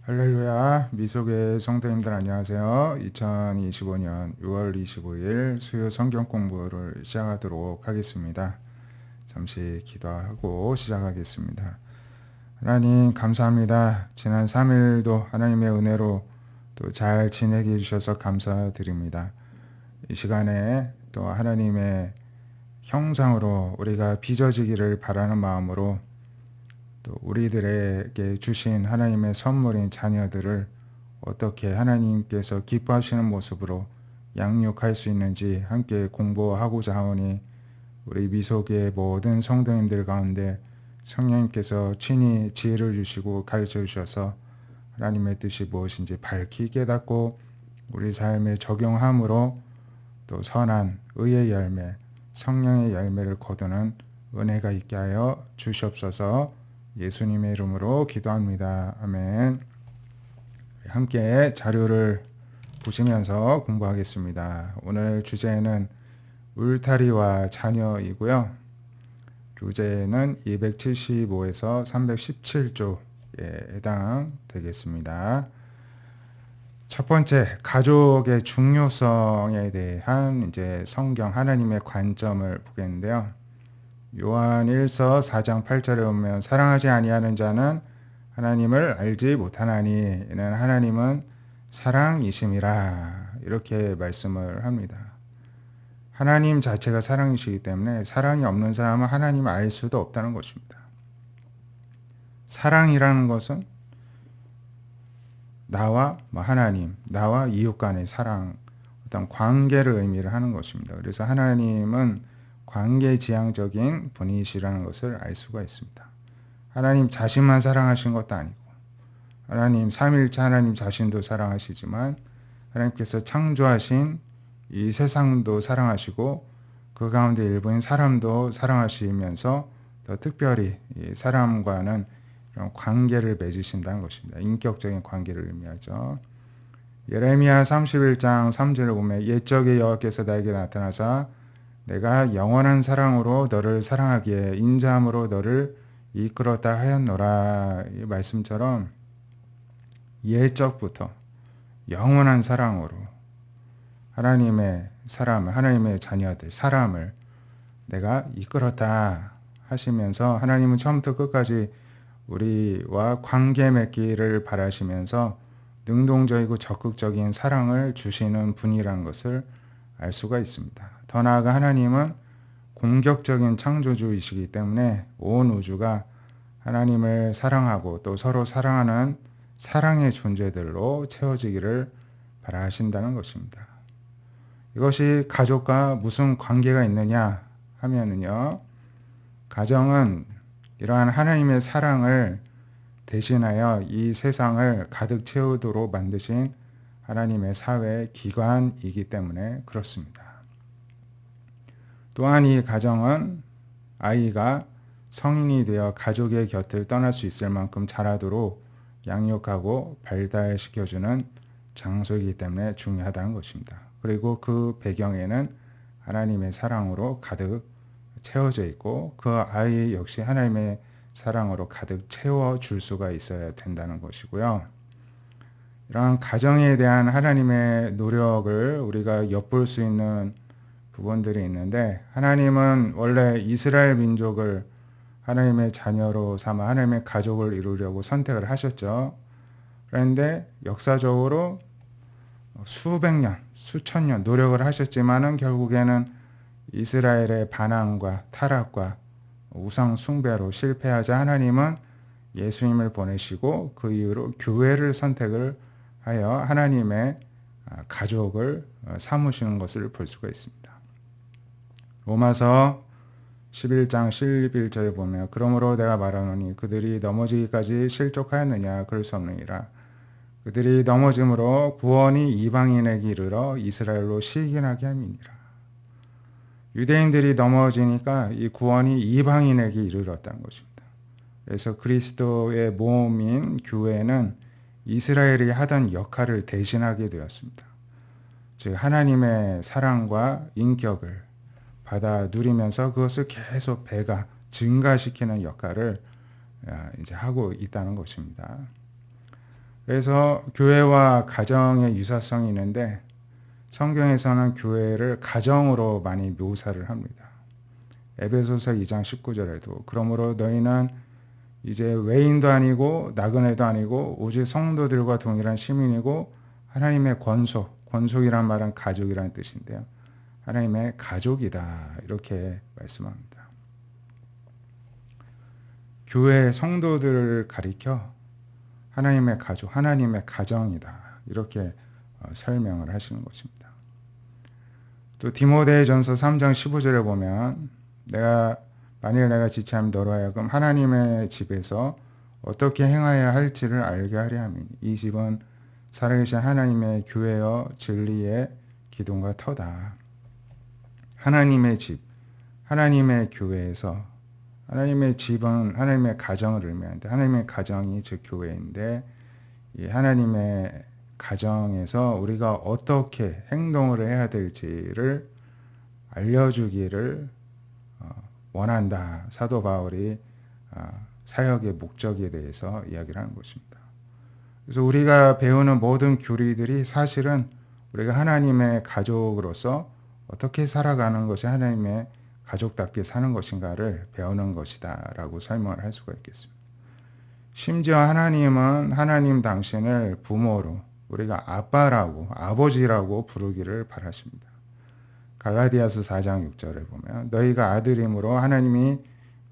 할렐루야. 미소교회 성도님들 안녕하세요. 2025년 6월 25일 수요 성경 공부를 시작하도록 하겠습니다. 잠시 기도하고 시작하겠습니다. 하나님 감사합니다. 지난 3일도 하나님의 은혜로 또 잘 지내게 해주셔서 감사드립니다. 이 시간에 또 하나님의 형상으로 우리가 빚어지기를 바라는 마음으로 또 우리들에게 주신 하나님의 선물인 자녀들을 어떻게 하나님께서 기뻐하시는 모습으로 양육할 수 있는지 함께 공부하고자 하오니 우리 미소교의 모든 성도님들 가운데 성령님께서 친히 지혜를 주시고 가르쳐 주셔서 하나님의 뜻이 무엇인지 밝히 깨닫고 우리 삶에 적용함으로 또 선한 의의 열매, 성령의 열매를 거두는 은혜가 있게 하여 주시옵소서. 예수님의 이름으로 기도합니다. 아멘. 함께 자료를 보시면서 공부하겠습니다. 오늘 주제는 울타리와 자녀이고요. 교재는 275에서 317조에 해당되겠습니다. 첫 번째, 가족의 중요성에 대한 이제 성경 하나님의 관점을 보겠는데요. 요한 1서 4장 8절에 보면 사랑하지 아니하는 자는 하나님을 알지 못하나니 이는 하나님은 사랑이심이라 이렇게 말씀을 합니다. 하나님 자체가 사랑이시기 때문에 사랑이 없는 사람은 하나님을 알 수도 없다는 것입니다. 사랑이라는 것은 나와 하나님, 나와 이웃 간의 사랑, 어떤 관계를 의미를 하는 것입니다. 그래서 하나님은 관계지향적인 분이시라는 것을 알 수가 있습니다. 하나님 자신만 사랑하신 것도 아니고 하나님 삼위일체 하나님 자신도 사랑하시지만 하나님께서 창조하신 이 세상도 사랑하시고 그 가운데 일부인 사람도 사랑하시면서 더 특별히 이 사람과는 이런 관계를 맺으신다는 것입니다. 인격적인 관계를 의미하죠. 예레미야 31장 3절을 보면 옛적에 여호와께서 나에게 나타나사 내가 영원한 사랑으로 너를 사랑하기에 인자함으로 너를 이끌었다 하였노라. 이 말씀처럼 옛적부터 영원한 사랑으로 하나님의 사람을, 하나님의 자녀들, 사람을 내가 이끌었다 하시면서 하나님은 처음부터 끝까지 우리와 관계 맺기를 바라시면서 능동적이고 적극적인 사랑을 주시는 분이라는 것을 알 수가 있습니다. 더 나아가 하나님은 공격적인 창조주이시기 때문에 온 우주가 하나님을 사랑하고 또 서로 사랑하는 사랑의 존재들로 채워지기를 바라신다는 것입니다. 이것이 가족과 무슨 관계가 있느냐 하면은요, 가정은 이러한 하나님의 사랑을 대신하여 이 세상을 가득 채우도록 만드신 하나님의 사회 기관이기 때문에 그렇습니다. 또한 이 가정은 아이가 성인이 되어 가족의 곁을 떠날 수 있을 만큼 자라도록 양육하고 발달시켜주는 장소이기 때문에 중요하다는 것입니다. 그리고 그 배경에는 하나님의 사랑으로 가득 채워져 있고 그 아이 역시 하나님의 사랑으로 가득 채워줄 수가 있어야 된다는 것이고요. 이러한 가정에 대한 하나님의 노력을 우리가 엿볼 수 있는 부분들이 있는데, 하나님은 원래 이스라엘 민족을 하나님의 자녀로 삼아 하나님의 가족을 이루려고 선택을 하셨죠. 그런데 역사적으로 수백 년, 수천 년 노력을 하셨지만은 결국에는 이스라엘의 반항과 타락과 우상 숭배로 실패하자 하나님은 예수님을 보내시고 그 이후로 교회를 선택을 하여 하나님의 가족을 삼으시는 것을 볼 수가 있습니다. 로마서 11장 11절에 보면 그러므로 내가 말하노니 그들이 넘어지기까지 실족하였느냐 그럴 수 없느니라. 그들이 넘어짐으로 구원이 이방인에게 이르러 이스라엘로 시기나게 함이니라. 유대인들이 넘어지니까 이 구원이 이방인에게 이르렀다는 것입니다. 그래서 그리스도의 몸인 교회는 이스라엘이 하던 역할을 대신하게 되었습니다. 즉 하나님의 사랑과 인격을 받아 누리면서 그것을 계속 배가 증가시키는 역할을 이제 하고 있다는 것입니다. 그래서 교회와 가정의 유사성이 있는데 성경에서는 교회를 가정으로 많이 묘사를 합니다. 에베소서 2장 19절에도 그러므로 너희는 이제 외인도 아니고 나그네도 아니고 오직 성도들과 동일한 시민이고 하나님의 권속이란 말은 가족이라는 뜻인데요. 하나님의 가족이다 이렇게 말씀합니다. 교회 성도들을 가리켜 하나님의 가족, 하나님의 가정이다 이렇게 설명을 하시는 것입니다. 또 디모데전서 3장 15절에 보면 만일 내가 지체하면 너로 하여금 하나님의 집에서 어떻게 행하여야 할지를 알게 하려 함이니 이 집은 살아계신 하나님의 교회여 진리의 기둥과 터다. 하나님의 집, 하나님의 교회에서 하나님의 집은 하나님의 가정을 의미하는데 하나님의 가정이 즉 교회인데 이 하나님의 가정에서 우리가 어떻게 행동을 해야 될지를 알려주기를 원한다. 사도 바울이 사역의 목적에 대해서 이야기를 하는 것입니다. 그래서 우리가 배우는 모든 교리들이 사실은 우리가 하나님의 가족으로서 어떻게 살아가는 것이 하나님의 가족답게 사는 것인가를 배우는 것이다 라고 설명을 할 수가 있겠습니다. 심지어 하나님은 하나님 당신을 부모로 우리가 아빠라고 아버지라고 부르기를 바라십니다. 갈라디아서 4장 6절에 보면 너희가 아들이므로 하나님이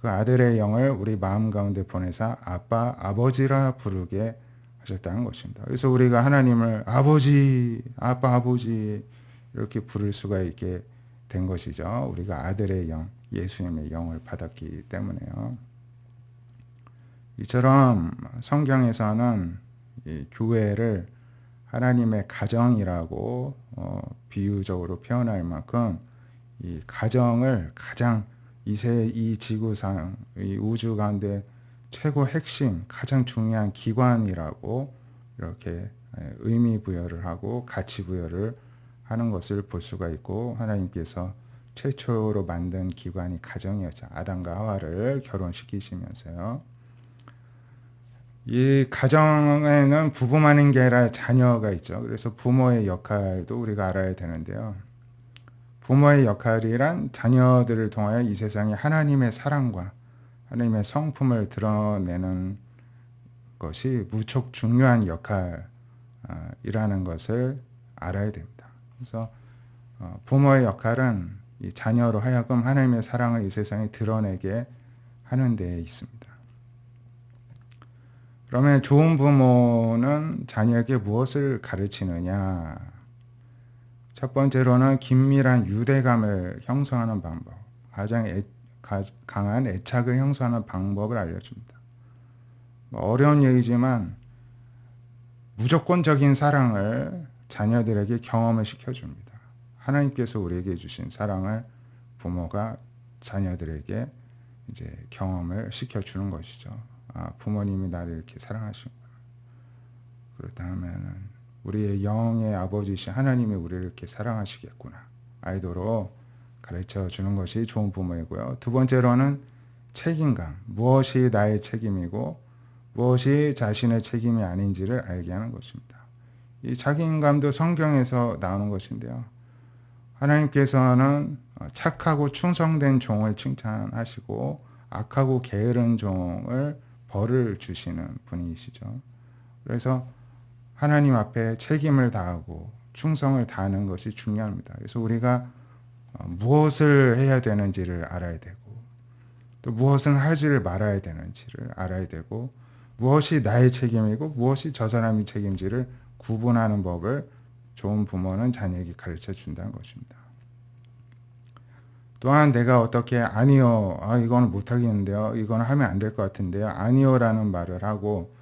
그 아들의 영을 우리 마음 가운데 보내사 아빠 아버지라 부르게 하셨다는 것입니다. 그래서 우리가 하나님을 아버지 아빠 아버지 이렇게 부를 수가 있게 된 것이죠. 우리가 아들의 영 예수님의 영을 받았기 때문에요. 이처럼 성경에서는 이 교회를 하나님의 가정이라고 비유적으로 표현할 만큼 이 가정을 가장 이 지구상 이 우주 가운데 최고 핵심 가장 중요한 기관이라고 이렇게 의미 부여를 하고 가치 부여를 하는 것을 볼 수가 있고 하나님께서 최초로 만든 기관이 가정이었죠. 아담과 하와를 결혼시키시면서요. 이 가정에는 부부만인 게 아니라 자녀가 있죠. 그래서 부모의 역할도 우리가 알아야 되는데요. 부모의 역할이란 자녀들을 통하여 이 세상에 하나님의 사랑과 하나님의 성품을 드러내는 것이 무척 중요한 역할이라는 것을 알아야 됩니다. 그래서 부모의 역할은 이 자녀로 하여금 하나님의 사랑을 이 세상에 드러내게 하는 데에 있습니다. 그러면 좋은 부모는 자녀에게 무엇을 가르치느냐? 첫 번째로는 긴밀한 유대감을 형성하는 방법, 가장 강한 애착을 형성하는 방법을 알려줍니다. 어려운 얘기지만 무조건적인 사랑을 자녀들에게 경험을 시켜줍니다. 하나님께서 우리에게 주신 사랑을 부모가 자녀들에게 이제 경험을 시켜주는 것이죠. 부모님이 나를 이렇게 사랑하시는구나. 그렇다면 우리의 영의 아버지이신 하나님이 우리를 이렇게 사랑하시겠구나. 알도록 가르쳐 주는 것이 좋은 부모이고요. 두 번째로는 책임감. 무엇이 나의 책임이고 무엇이 자신의 책임이 아닌지를 알게 하는 것입니다. 이 책임감도 성경에서 나오는 것인데요. 하나님께서는 착하고 충성된 종을 칭찬하시고 악하고 게으른 종을 벌을 주시는 분이시죠. 그래서 하나님 앞에 책임을 다하고 충성을 다하는 것이 중요합니다. 그래서 우리가 무엇을 해야 되는지를 알아야 되고 또 무엇은 하지를 말아야 되는지를 알아야 되고 무엇이 나의 책임이고 무엇이 저 사람의 책임지를 구분하는 법을 좋은 부모는 자녀에게 가르쳐 준다는 것입니다. 또한 내가 어떻게 아니요, 이거는 못하겠는데요, 이거는 하면 안 될 것 같은데요, 아니요라는 말을 하고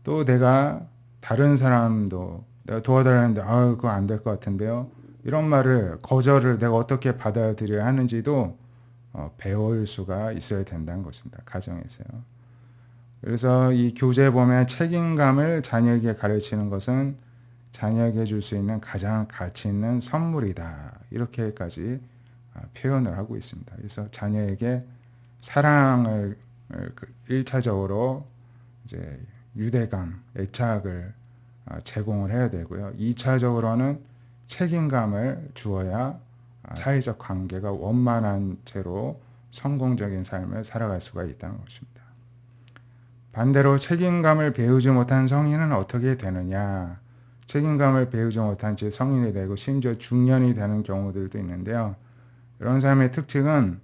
또 내가 다른 사람도 내가 도와달라는데 그거 안 될 것 같은데요, 이런 말을 거절을 내가 어떻게 받아들여야 하는지도 배울 수가 있어야 된다는 것입니다. 가정에서요. 그래서 이 교재에 보면 책임감을 자녀에게 가르치는 것은 자녀에게 줄 수 있는 가장 가치 있는 선물이다. 이렇게까지 표현을 하고 있습니다. 그래서 자녀에게 사랑을 1차적으로 이제 유대감, 애착을 제공을 해야 되고요. 2차적으로는 책임감을 주어야 사회적 관계가 원만한 채로 성공적인 삶을 살아갈 수가 있다는 것입니다. 반대로 책임감을 배우지 못한 성인은 어떻게 되느냐? 책임감을 배우지 못한 채 성인이 되고 심지어 중년이 되는 경우들도 있는데요. 이런 사람의 특징은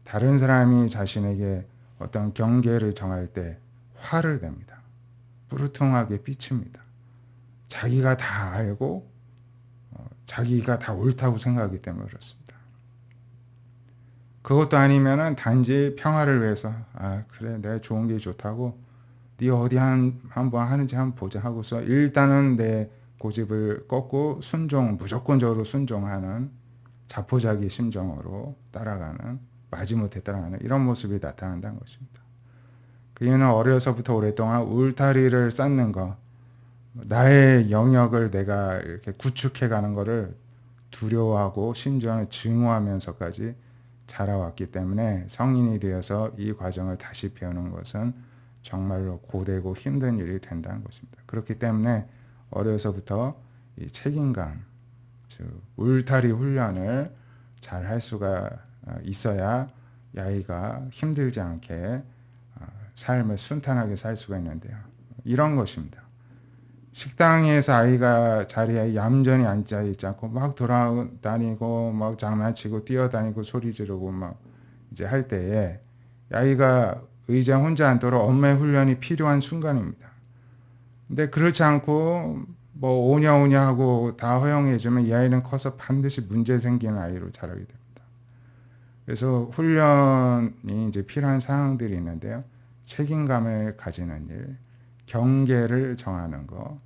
다른 사람이 자신에게 어떤 경계를 정할 때 화를 냅니다. 뿌르퉁하게 삐칩니다. 자기가 다 알고 자기가 다 옳다고 생각하기 때문에 그렇습니다. 그것도 아니면은 단지 평화를 위해서 그래 내가 좋은 게 좋다고 네 어디 한번 하는지 한번 보자 하고서 일단은 내 고집을 꺾고 무조건적으로 순종하는 자포자기 심정으로 따라가는 마지못해 따라가는 이런 모습이 나타난다는 것입니다. 그 이유는 어려서부터 오랫동안 울타리를 쌓는 것, 나의 영역을 내가 이렇게 구축해 가는 것을 두려워하고 심지어는 증오하면서까지 자라왔기 때문에 성인이 되어서 이 과정을 다시 배우는 것은 정말로 고되고 힘든 일이 된다는 것입니다. 그렇기 때문에 어려서부터 이 책임감, 즉 울타리 훈련을 잘 할 수가 있어야 이 아이가 힘들지 않게 삶을 순탄하게 살 수가 있는데요. 이런 것입니다. 식당에서 아이가 자리에 얌전히 앉아 있지 않고 막 돌아다니고 막 장난치고 뛰어다니고 소리 지르고 막 이제 할 때에 아이가 의자 혼자 앉도록 엄마의 훈련이 필요한 순간입니다. 근데 그렇지 않고 뭐 오냐오냐 하고 다 허용해주면 이 아이는 커서 반드시 문제 생기는 아이로 자라게 됩니다. 그래서 훈련이 이제 필요한 상황들이 있는데요. 책임감을 가지는 일, 경계를 정하는 것,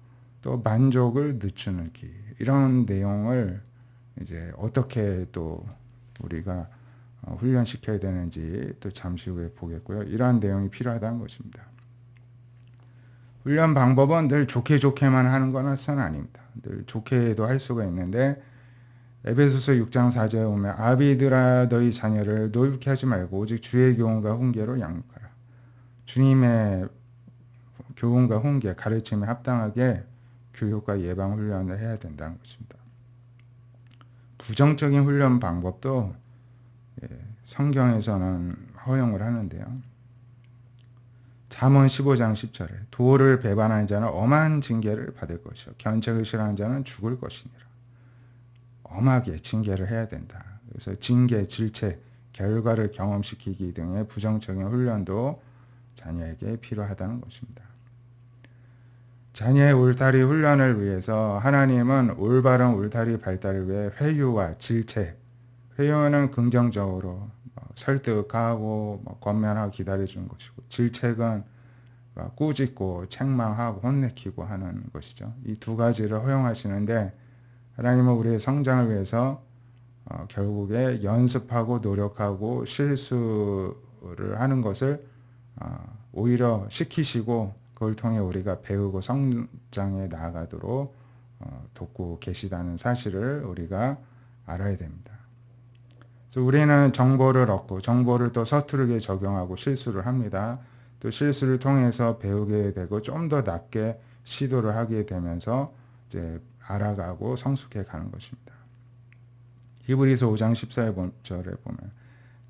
또 만족을 늦추는 길, 이런 내용을 이제 어떻게 또 우리가 훈련시켜야 되는지 또 잠시 후에 보겠고요. 이러한 내용이 필요하다는 것입니다. 훈련 방법은 늘 좋게만 하는 것은 아닙니다. 늘 좋게도 할 수가 있는데 에베소서 6장 4절에 보면 아비들아 너희 자녀를 노엽게 하지 말고 오직 주의 교훈과 훈계로 양육하라. 주님의 교훈과 훈계, 가르침에 합당하게 교육과 예방 훈련을 해야 된다는 것입니다. 부정적인 훈련 방법도 성경에서는 허용을 하는데요. 잠언 15장 10절에 도를 배반하는 자는 엄한 징계를 받을 것이요 견책을 싫어하는 자는 죽을 것이니라. 엄하게 징계를 해야 된다. 그래서 징계, 질책, 결과를 경험시키기 등의 부정적인 훈련도 자녀에게 필요하다는 것입니다. 자녀의 울타리 훈련을 위해서 하나님은 올바른 울타리 발달을 위해 회유와 질책, 회유는 긍정적으로 설득하고 권면하고 기다려주는 것이고 질책은 꾸짖고 책망하고 혼내키고 하는 것이죠. 이 두 가지를 허용하시는데 하나님은 우리의 성장을 위해서 결국에 연습하고 노력하고 실수를 하는 것을 오히려 시키시고 그걸 통해 우리가 배우고 성장해 나아가도록 돕고 계시다는 사실을 우리가 알아야 됩니다. 그래서 우리는 정보를 얻고 정보를 또 서투르게 적용하고 실수를 합니다. 또 실수를 통해서 배우게 되고 좀 더 낫게 시도를 하게 되면서 이제 알아가고 성숙해 가는 것입니다. 히브리서 5장 14절에 보면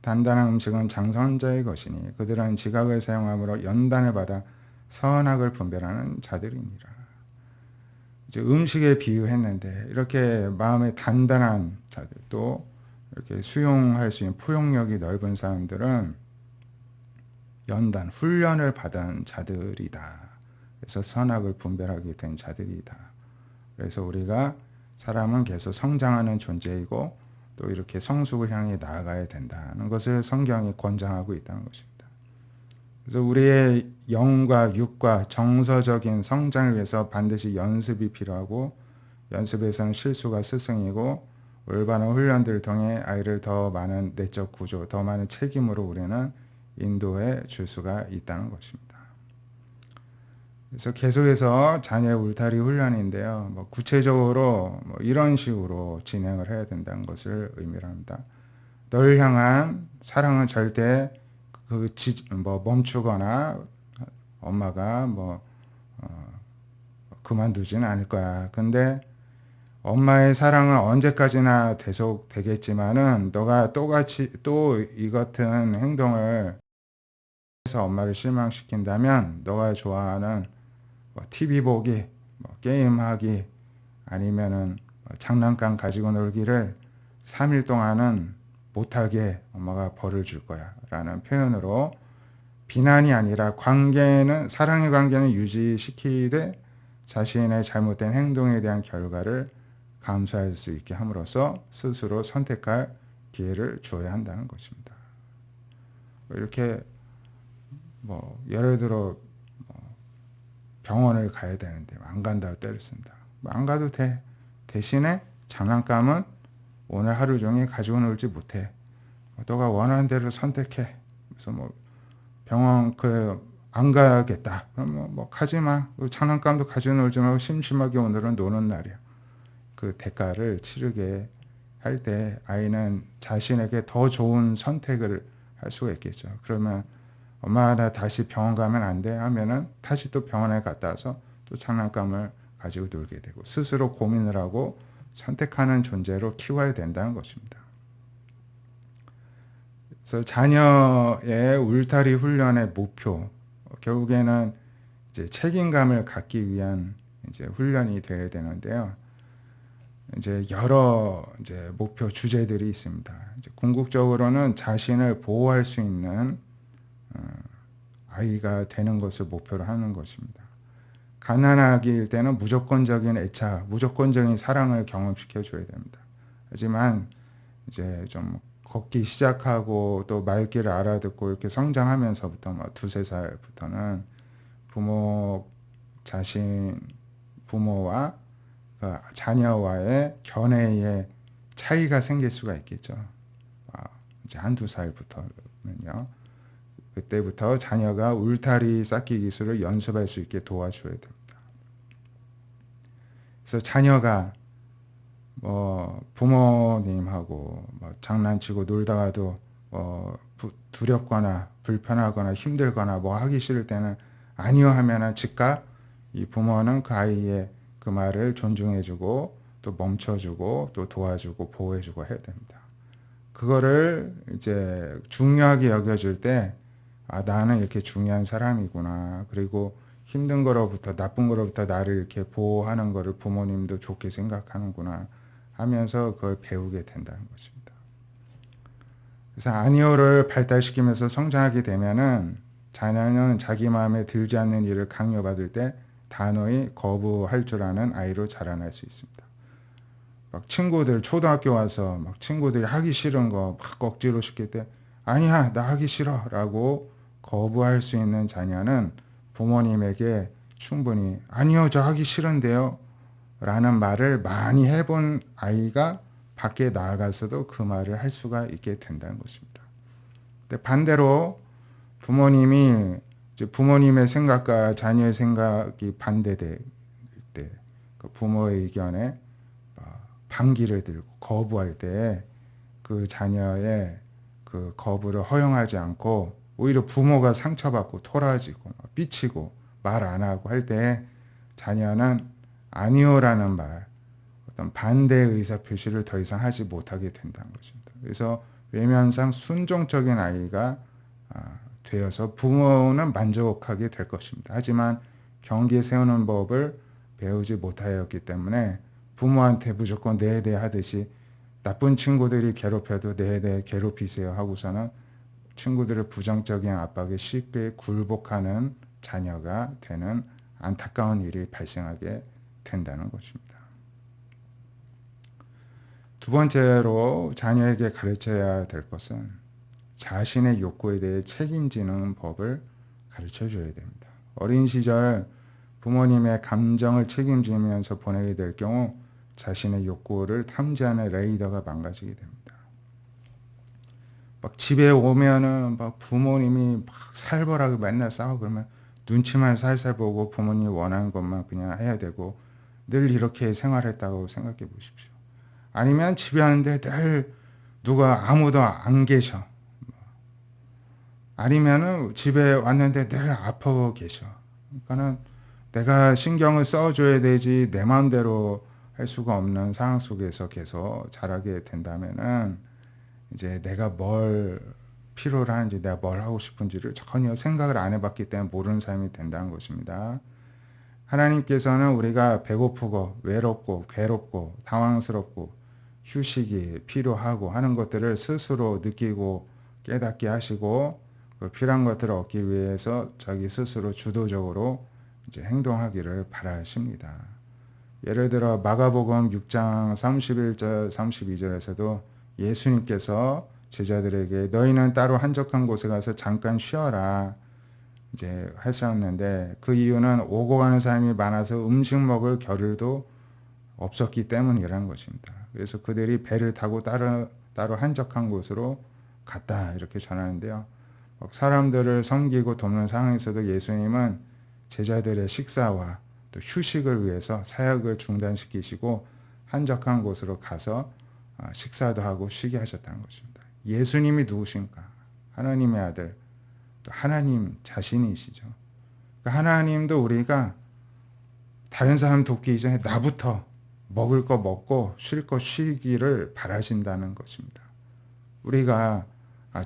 단단한 음식은 장선자의 것이니 그들은 지각을 사용함으로 연단을 받아 선악을 분별하는 자들이니라. 이제 음식에 비유했는데 이렇게 마음에 단단한 자들 또 이렇게 수용할 수 있는 포용력이 넓은 사람들은 연단, 훈련을 받은 자들이다. 그래서 선악을 분별하게 된 자들이다. 그래서 우리가 사람은 계속 성장하는 존재이고 또 이렇게 성숙을 향해 나아가야 된다는 것을 성경이 권장하고 있다는 것입니다. 그래서 우리의 영과 육과 정서적인 성장을 위해서 반드시 연습이 필요하고 연습에서는 실수가 스승이고 올바른 훈련들을 통해 아이를 더 많은 내적 구조, 더 많은 책임으로 우리는 인도해 줄 수가 있다는 것입니다. 그래서 계속해서 자녀의 울타리 훈련인데요. 구체적으로 이런 식으로 진행을 해야 된다는 것을 의미를 합니다. 널 향한 사랑은 절대 멈추거나 엄마가 그만두지는 않을 거야. 근데 엄마의 사랑은 언제까지나 계속되겠지만은 너가 똑같이 또 이 같은 행동을 해서 엄마를 실망시킨다면 너가 좋아하는 뭐 TV 보기, 뭐 게임하기 아니면은 뭐 장난감 가지고 놀기를 3일 동안은 못하게 엄마가 벌을 줄 거야 라는 표현으로 비난이 아니라 사랑의 관계는 유지시키되 자신의 잘못된 행동에 대한 결과를 감수할 수 있게 함으로써 스스로 선택할 기회를 주어야 한다는 것입니다. 이렇게 뭐 예를 들어 병원을 가야 되는데 안 간다고 때렸습니다. 안 가도 돼. 대신에 장난감은 오늘 하루 종일 가지고 놀지 못해. 너가 원하는 대로 선택해. 그래서 뭐 병원 안 가야겠다. 그러면 뭐 가지 마. 장난감도 가지고 놀지 말고 심심하게 오늘은 노는 날이야. 그 대가를 치르게 할 때 아이는 자신에게 더 좋은 선택을 할 수가 있겠죠. 그러면 엄마 나 다시 병원 가면 안 돼 하면은 다시 또 병원에 갔다 와서 또 장난감을 가지고 놀게 되고 스스로 고민을 하고 선택하는 존재로 키워야 된다는 것입니다. 그래서 자녀의 울타리 훈련의 목표 결국에는 이제 책임감을 갖기 위한 이제 훈련이 되어야 되는데요. 이제 여러 이제 목표 주제들이 있습니다. 이제 궁극적으로는 자신을 보호할 수 있는 아이가 되는 것을 목표로 하는 것입니다. 가난하기일 때는 무조건적인 애착, 무조건적인 사랑을 경험시켜 줘야 됩니다. 하지만 이제 좀 걷기 시작하고 또 말귀를 알아듣고 이렇게 성장하면서부터 막 2-3살부터는 부모와 그 자녀와의 견해의 차이가 생길 수가 있겠죠. 이제 1-2살부터는요. 그때부터 자녀가 울타리 쌓기 기술을 연습할 수 있게 도와줘야 됩니다. 그래서 자녀가 뭐 부모님하고 뭐 장난치고 놀다가도 두렵거나 불편하거나 힘들거나 뭐 하기 싫을 때는 아니요 하면은 즉각 이 부모는 그 아이의 그 말을 존중해주고 또 멈춰주고 또 도와주고 보호해주고 해야 됩니다. 그거를 이제 중요하게 여겨줄 때 나는 이렇게 중요한 사람이구나. 그리고 힘든 거로부터 나쁜 거로부터 나를 이렇게 보호하는 거를 부모님도 좋게 생각하는구나 하면서 그걸 배우게 된다는 것입니다. 그래서 아니오를 발달시키면서 성장하게 되면은 자녀는 자기 마음에 들지 않는 일을 강요받을 때 단호히 거부할 줄 아는 아이로 자라날 수 있습니다. 막 초등학교 와서 막 친구들이 하기 싫은 거 막 억지로 시킬 때 아니야 나 하기 싫어 라고 거부할 수 있는 자녀는 부모님에게 충분히 아니요 저 하기 싫은데요 라는 말을 많이 해본 아이가 밖에 나아가서도 그 말을 할 수가 있게 된다는 것입니다. 근데 반대로 부모님의 생각과 자녀의 생각이 반대될 때 그 부모의 의견에 반기를 들고 거부할 때 그 자녀의 그 거부를 허용하지 않고 오히려 부모가 상처받고 토라지고 삐치고 말 안 하고 할 때 자녀는 아니오라는 말, 어떤 반대의 의사 표시를 더 이상 하지 못하게 된다는 것입니다. 그래서 외면상 순종적인 아이가 되어서 부모는 만족하게 될 것입니다. 하지만 경계 세우는 법을 배우지 못하였기 때문에 부모한테 무조건 네네 하듯이 나쁜 친구들이 괴롭혀도 네네 괴롭히세요 하고서는 친구들의 부정적인 압박에 쉽게 굴복하는 자녀가 되는 안타까운 일이 발생하게 된다는 것입니다. 두 번째로 자녀에게 가르쳐야 될 것은 자신의 욕구에 대해 책임지는 법을 가르쳐 줘야 됩니다. 어린 시절 부모님의 감정을 책임지면서 보내게 될 경우 자신의 욕구를 탐지하는 레이더가 망가지게 됩니다. 막 집에 오면은 막 부모님이 막 살벌하게 맨날 싸우고 그러면 눈치만 살살 보고 부모님이 원하는 것만 그냥 해야 되고 늘 이렇게 생활했다고 생각해 보십시오. 아니면 집에 왔는데 늘 누가 아무도 안 계셔. 아니면은 집에 왔는데 늘 아파 계셔. 그러니까는 내가 신경을 써줘야 되지 내 마음대로 할 수가 없는 상황 속에서 계속 자라게 된다면은 이제 내가 뭘 필요로 하는지 내가 뭘 하고 싶은지를 전혀 생각을 안 해봤기 때문에 모르는 삶이 된다는 것입니다. 하나님께서는 우리가 배고프고 외롭고 괴롭고 당황스럽고 휴식이 필요하고 하는 것들을 스스로 느끼고 깨닫게 하시고 그 필요한 것들을 얻기 위해서 자기 스스로 주도적으로 이제 행동하기를 바라십니다. 예를 들어 마가복음 6장 31절 32절에서도 예수님께서 제자들에게 너희는 따로 한적한 곳에 가서 잠깐 쉬어라 이제 하셨는데 그 이유는 오고 가는 사람이 많아서 음식 먹을 겨를도 없었기 때문이라는 것입니다. 그래서 그들이 배를 타고 따로 한적한 곳으로 갔다 이렇게 전하는데요. 사람들을 섬기고 돕는 상황에서도 예수님은 제자들의 식사와 또 휴식을 위해서 사역을 중단시키시고 한적한 곳으로 가서 식사도 하고 쉬게 하셨다는 것입니다. 예수님이 누구신가? 하나님의 아들, 또 하나님 자신이시죠. 하나님도 우리가 다른 사람 돕기 이전에 나부터 먹을 거 먹고 쉴 거 쉬기를 바라신다는 것입니다. 우리가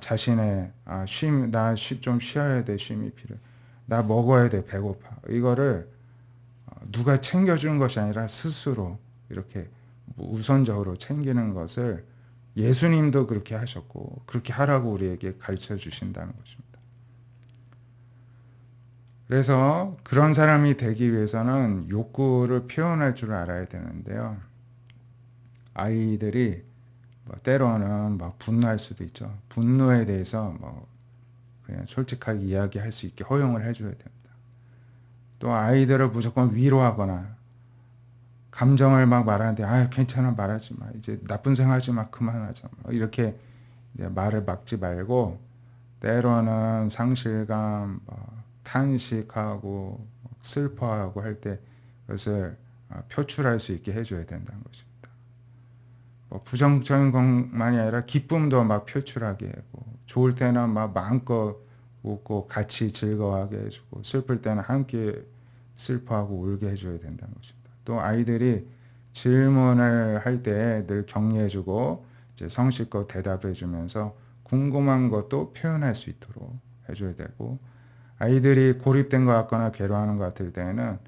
자신의 나 좀 쉬어야 돼, 쉼이 필요해. 나 먹어야 돼, 배고파. 이거를 누가 챙겨주는 것이 아니라 스스로 이렇게 우선적으로 챙기는 것을 예수님도 그렇게 하셨고 그렇게 하라고 우리에게 가르쳐 주신다는 것입니다. 그래서 그런 사람이 되기 위해서는 욕구를 표현할 줄 알아야 되는데요. 아이들이 때로는 분노할 수도 있죠. 분노에 대해서 그냥 솔직하게 이야기할 수 있게 허용을 해줘야 됩니다. 또 아이들을 무조건 위로하거나 감정을 말하는데 괜찮아 말하지 마. 이제 나쁜 생각하지 마. 그만하자. 이렇게 말을 막지 말고 때로는 상실감, 탄식하고 슬퍼하고 할 때 그것을 표출할 수 있게 해줘야 된다는 것입니다. 부정적인 것만이 아니라 기쁨도 표출하게 하고 좋을 때는 마음껏 웃고 같이 즐거워하게 해주고 슬플 때는 함께 슬퍼하고 울게 해줘야 된다는 것입니다. 또 아이들이 질문을 할 때 늘 격려해주고 이제 성실껏 대답해주면서 궁금한 것도 표현할 수 있도록 해줘야 되고 아이들이 고립된 것 같거나 괴로워하는 것 같을 때는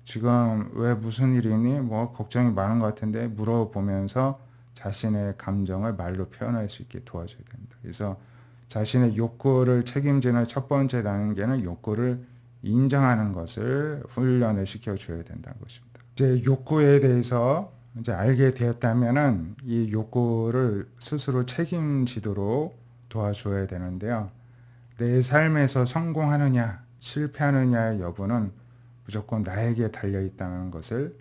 지금 왜 무슨 일이 있니? 걱정이 많은 것 같은데 물어보면서 자신의 감정을 말로 표현할 수 있게 도와줘야 됩니다. 그래서 자신의 욕구를 책임지는 첫 번째 단계는 욕구를 인정하는 것을 훈련을 시켜줘야 된다는 것입니다. 이제 욕구에 대해서 이제 알게 되었다면은 이 욕구를 스스로 책임지도록 도와줘야 되는데요. 내 삶에서 성공하느냐, 실패하느냐의 여부는 무조건 나에게 달려 있다는 것을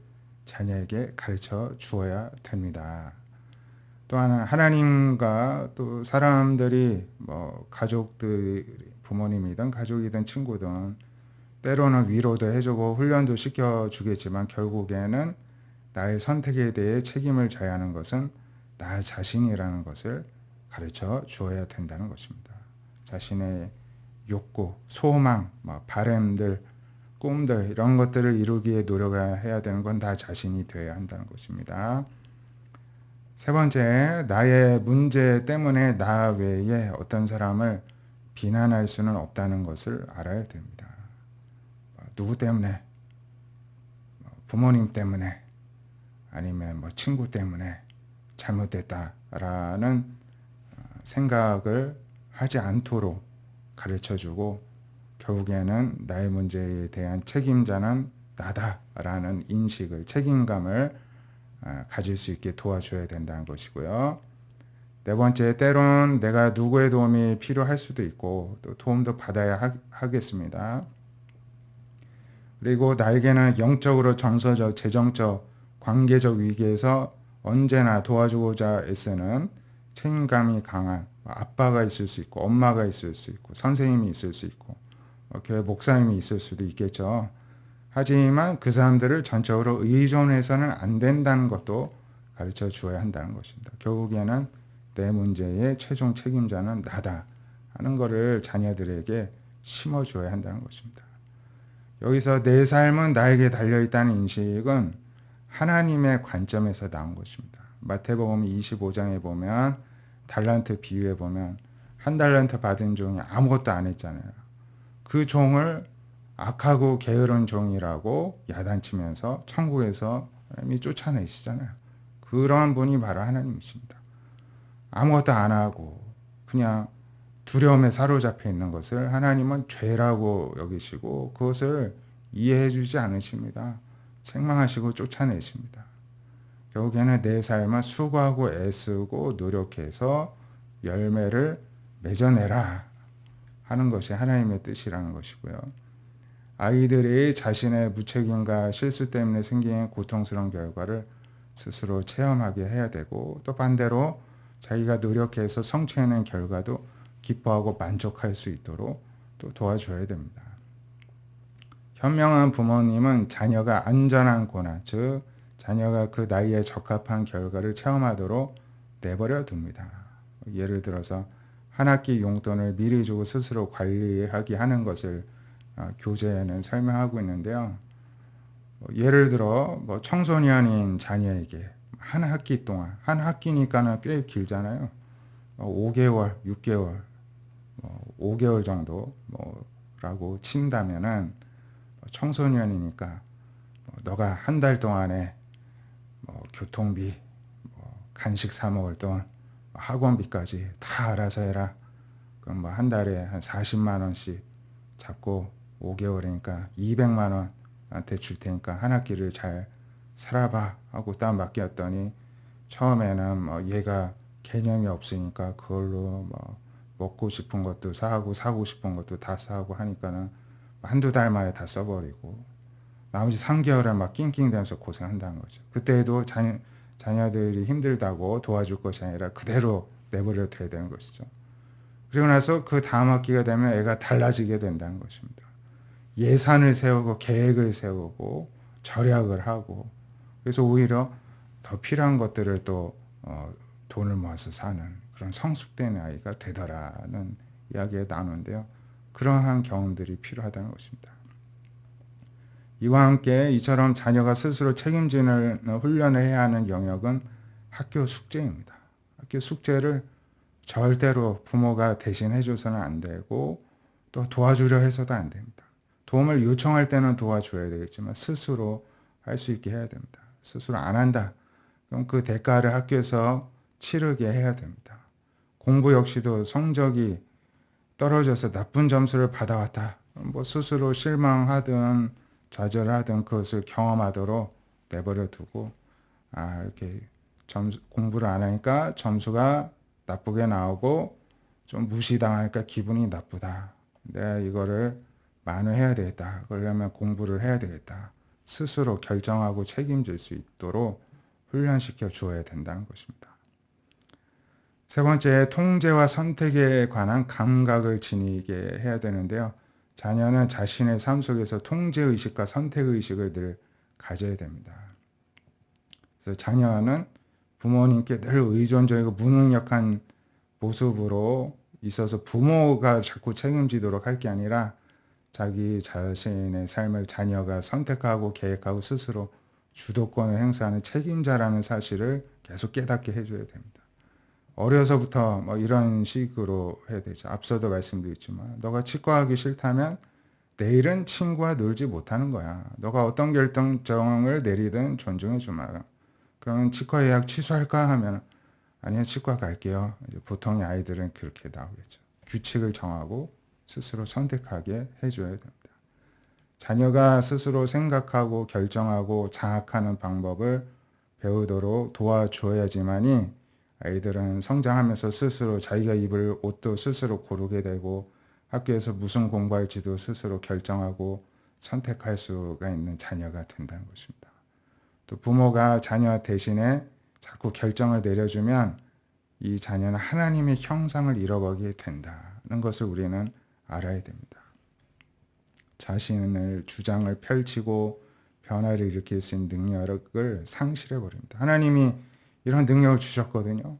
자녀에게 가르쳐 주어야 됩니다. 또한 하나님과 또 사람들이 가족들, 부모님이든 가족이든 친구든 때로는 위로도 해주고 훈련도 시켜주겠지만 결국에는 나의 선택에 대해 책임을 져야 하는 것은 나 자신이라는 것을 가르쳐 주어야 된다는 것입니다. 자신의 욕구, 소망, 바람들, 꿈들 이런 것들을 이루기에 노력해야 되는 건 다 자신이 되어야 한다는 것입니다. 세 번째, 나의 문제 때문에 나 외에 어떤 사람을 비난할 수는 없다는 것을 알아야 됩니다. 누구 때문에? 부모님 때문에? 아니면 친구 때문에 잘못됐다라는 생각을 하지 않도록 가르쳐주고 결국에는 나의 문제에 대한 책임자는 나다라는 인식을, 책임감을 가질 수 있게 도와줘야 된다는 것이고요. 네 번째, 때론 내가 누구의 도움이 필요할 수도 있고 또 도움도 받아야 하겠습니다. 그리고 나에게는 영적으로, 정서적, 재정적, 관계적 위기에서 언제나 도와주고자 애쓰는 책임감이 강한 아빠가 있을 수 있고 엄마가 있을 수 있고 선생님이 있을 수 있고 교회 목사님이 있을 수도 있겠죠. 하지만 그 사람들을 전적으로 의존해서는 안 된다는 것도 가르쳐 주어야 한다는 것입니다. 결국에는 내 문제의 최종 책임자는 나다 하는 것을 자녀들에게 심어주어야 한다는 것입니다. 여기서 내 삶은 나에게 달려있다는 인식은 하나님의 관점에서 나온 것입니다. 마태복음 25장에 보면 달란트 비유에 보면 한 달란트 받은 종이 아무것도 안 했잖아요. 그 종을 악하고 게으른 종이라고 야단치면서 천국에서 하나님이 쫓아내시잖아요. 그러한 분이 바로 하나님이십니다. 아무것도 안 하고 그냥 두려움에 사로잡혀 있는 것을 하나님은 죄라고 여기시고 그것을 이해해 주지 않으십니다. 책망하시고 쫓아내십니다. 결국에는 내 삶은 수고하고 애쓰고 노력해서 열매를 맺어내라 하는 것이 하나님의 뜻이라는 것이고요. 아이들이 자신의 무책임과 실수 때문에 생긴 고통스러운 결과를 스스로 체험하게 해야 되고 또 반대로 자기가 노력해서 성취해낸 결과도 기뻐하고 만족할 수 있도록 또 도와줘야 됩니다. 현명한 부모님은 자녀가 안전한 고난, 즉 자녀가 그 나이에 적합한 결과를 체험하도록 내버려 둡니다. 예를 들어서 한 학기 용돈을 미리 주고 스스로 관리하게 하는 것을 교재에는 설명하고 있는데요. 예를 들어 청소년인 자녀에게 한 학기 동안, 한 학기니까는 꽤 길잖아요. 5개월, 6개월, 5개월 정도라고 친다면은 청소년이니까 너가 한 달 동안에 교통비, 간식 사 먹을 돈, 학원비까지 다 알아서 해라. 그럼 한 달에 한 40만 원씩 잡고 5개월이니까 200만 원한테 줄 테니까 한 학기를 잘 살아봐 하고 딱 맡겼더니 처음에는 얘가 개념이 없으니까 그걸로 먹고 싶은 것도 사고 사고 싶은 것도 다 사고 하니까는 한두 달 만에 다 써버리고 나머지 3개월은 막 낑낑대면서 고생한다는 거죠. 그때에도 자녀들이 힘들다고 도와줄 것이 아니라 그대로 내버려 둬야 되는 것이죠. 그리고 나서 그 다음 학기가 되면 애가 달라지게 된다는 것입니다. 예산을 세우고 계획을 세우고 절약을 하고 그래서 오히려 더 필요한 것들을 또 돈을 모아서 사는 그런 성숙된 아이가 되더라는 이야기에 나누는데요. 그러한 경험들이 필요하다는 것입니다. 이와 함께 이처럼 자녀가 스스로 책임지는 훈련을 해야 하는 영역은 학교 숙제입니다. 학교 숙제를 절대로 부모가 대신 해줘서는 안 되고 또 도와주려 해서도 안 됩니다. 도움을 요청할 때는 도와줘야 되겠지만 스스로 할 수 있게 해야 됩니다. 스스로 안 한다. 그럼 그 대가를 학교에서 치르게 해야 됩니다. 공부 역시도 성적이 떨어져서 나쁜 점수를 받아왔다. 스스로 실망하든 좌절하든 그것을 경험하도록 내버려 두고 이렇게 공부를 안 하니까 점수가 나쁘게 나오고 좀 무시당하니까 기분이 나쁘다. 내가 이거를 만회해야 되겠다. 그러려면 공부를 해야 되겠다. 스스로 결정하고 책임질 수 있도록 훈련시켜 주어야 된다는 것입니다. 세 번째, 통제와 선택에 관한 감각을 지니게 해야 되는데요. 자녀는 자신의 삶 속에서 통제의식과 선택의식을 늘 가져야 됩니다. 그래서 자녀는 부모님께 늘 의존적이고 무능력한 모습으로 있어서 부모가 자꾸 책임지도록 할 게 아니라 자기 자신의 삶을 자녀가 선택하고 계획하고 스스로 주도권을 행사하는 책임자라는 사실을 계속 깨닫게 해줘야 됩니다. 어려서부터 이런 식으로 해야 되죠. 앞서도 말씀드렸지만 너가 치과하기 싫다면 내일은 친구와 놀지 못하는 거야. 너가 어떤 결정을 내리든 존중해 주마. 그러면 치과 예약 취소할까 하면 아니요, 치과 갈게요. 보통의 아이들은 그렇게 나오겠죠. 규칙을 정하고 스스로 선택하게 해줘야 됩니다. 자녀가 스스로 생각하고 결정하고 장악하는 방법을 배우도록 도와줘야지만이 아이들은 성장하면서 스스로 자기가 입을 옷도 스스로 고르게 되고 학교에서 무슨 공부할지도 스스로 결정하고 선택할 수가 있는 자녀가 된다는 것입니다. 또 부모가 자녀 대신에 자꾸 결정을 내려주면 이 자녀는 하나님의 형상을 잃어버리게 된다는 것을 우리는 알아야 됩니다. 자신의 주장을 펼치고 변화를 일으킬 수 있는 능력을 상실해 버립니다. 하나님이 이런 능력을 주셨거든요.